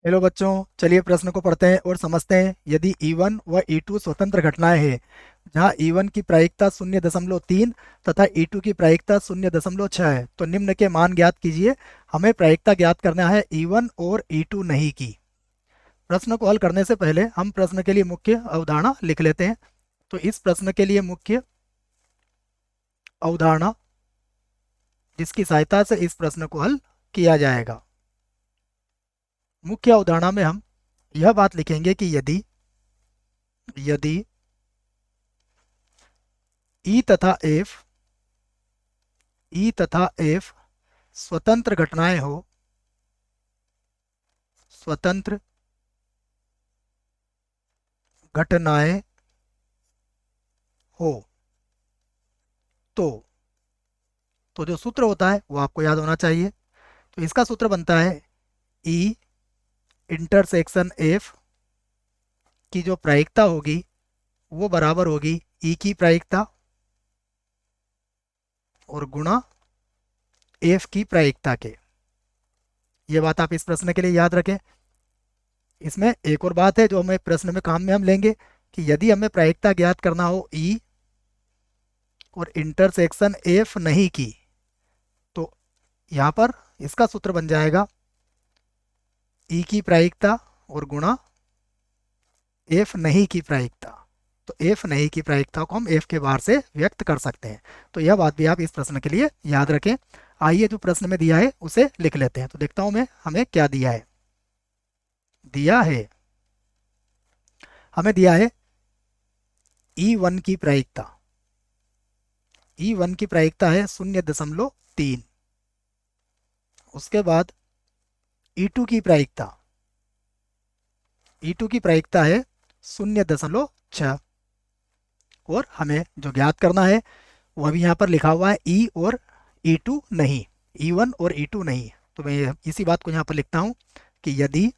Hello बच्चों, चलिए प्रश्न को पढ़ते हैं और समझते हैं। यदि E1 व E2 स्वतंत्र घटनाएं हैं, जहां E1 की प्रायिकता 0.3 तथा E2 की प्रायिकता 0.6 है, तो निम्न के मान ज्ञात कीजिए। हमें प्रायिकता ज्ञात करना है E1 और E2 नहीं की। प्रश्न को हल करने से पहले हम प्रश्न के लिए मुख्य अवधारणा लिख लेते हैं। तो इस प्रश्न के लिए मुख्य अवधारणा जिसकी सहायता से इस प्रश्न को हल किया जाएगा, मुख्य अवधारणा में हम यह बात लिखेंगे कि यदि यदि ई तथा एफ स्वतंत्र घटनाएं हो, स्वतंत्र घटनाएं हो, तो जो सूत्र होता है वो आपको याद होना चाहिए। तो इसका सूत्र बनता है ई इंटरसेक्शन एफ की जो प्रायिकता होगी वो बराबर होगी ई की प्रायिकता और गुणा एफ की प्रायिकता के। ये बात आप इस प्रश्न के लिए याद रखें। इसमें एक और बात है जो हमें प्रश्न में काम में हम लेंगे कि यदि हमें प्रायिकता ज्ञात करना हो ई और इंटरसेक्शन एफ नहीं की, तो यहाँ पर इसका सूत्र बन जाएगा ई की प्रायिकता और गुणा एफ नहीं की प्रायिकता। तो एफ नहीं की प्रायिकता को हम एफ के बाहर से व्यक्त कर सकते हैं। तो यह बात भी आप इस प्रश्न के लिए याद रखें। आइए जो प्रश्न में दिया है उसे लिख लेते हैं। तो देखता हूं मैं हमें क्या दिया है। दिया है हमें दिया है E1 की प्रायिकता। E1 की प्रायिकता है 0.3। उसके बाद E2 की प्रायिकता की प्रायिकता है 0.6। और हमें जो ज्ञात करना है वो अभी यहाँ पर लिखा हुआ है ई और E2 नहीं, E1 और E2 नहीं। तो मैं इसी बात को यहाँ पर लिखता हूँ कि यदि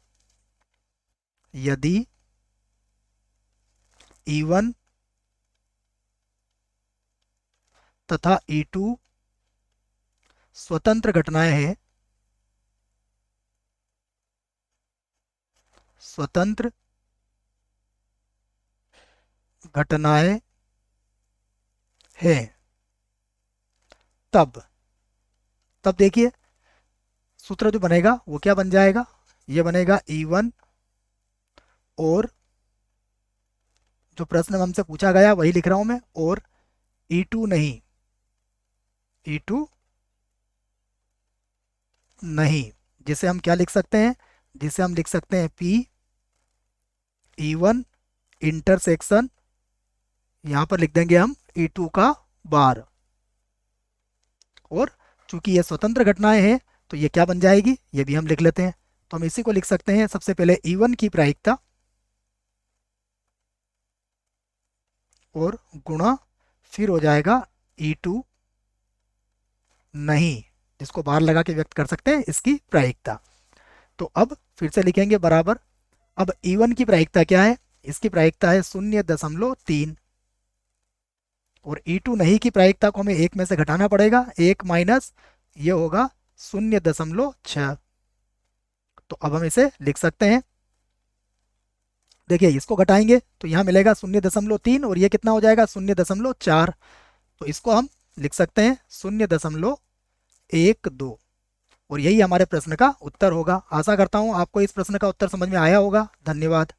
E1 तथा E2 स्वतंत्र घटनाएं हैं, स्वतंत्र घटनाएं हैं, तब देखिए सूत्र जो बनेगा वो क्या बन जाएगा। ये बनेगा E1 और जो प्रश्न में हमसे पूछा गया वही लिख रहा हूं मैं, और E2 नहीं, E2 नहीं, जिसे हम क्या लिख सकते हैं, जिसे हम लिख सकते हैं P E1 इंटरसेक्शन, यहाँ पर लिख देंगे हम E2 का बार। और चूंकि ये स्वतंत्र घटनाएं हैं तो ये क्या बन जाएगी, ये भी हम लिख लेते हैं। तो हम इसी को लिख सकते हैं सबसे पहले E1 की प्रायिकता और गुणा फिर हो जाएगा E2 नहीं, जिसको बार लगा के व्यक्त कर सकते हैं, इसकी प्रायिकता। तो अब फिर से लिखेंगे बराबर। अब E1 की प्रायिकता क्या है, इसकी प्रायिकता है 0.3 और E2 नहीं की प्रायिकता को हमें एक में से घटाना पड़ेगा, एक माइनस ये होगा 0.6। तो अब हम इसे लिख सकते हैं। देखिए इसको घटाएंगे तो यहाँ मिलेगा 0.3 और ये कितना हो जाएगा 0.4। तो इसको हम लिख सकते हैं 0.12 और यही हमारे प्रश्न का उत्तर होगा। आशा करता हूँ आपको इस प्रश्न का उत्तर समझ में आया होगा। धन्यवाद।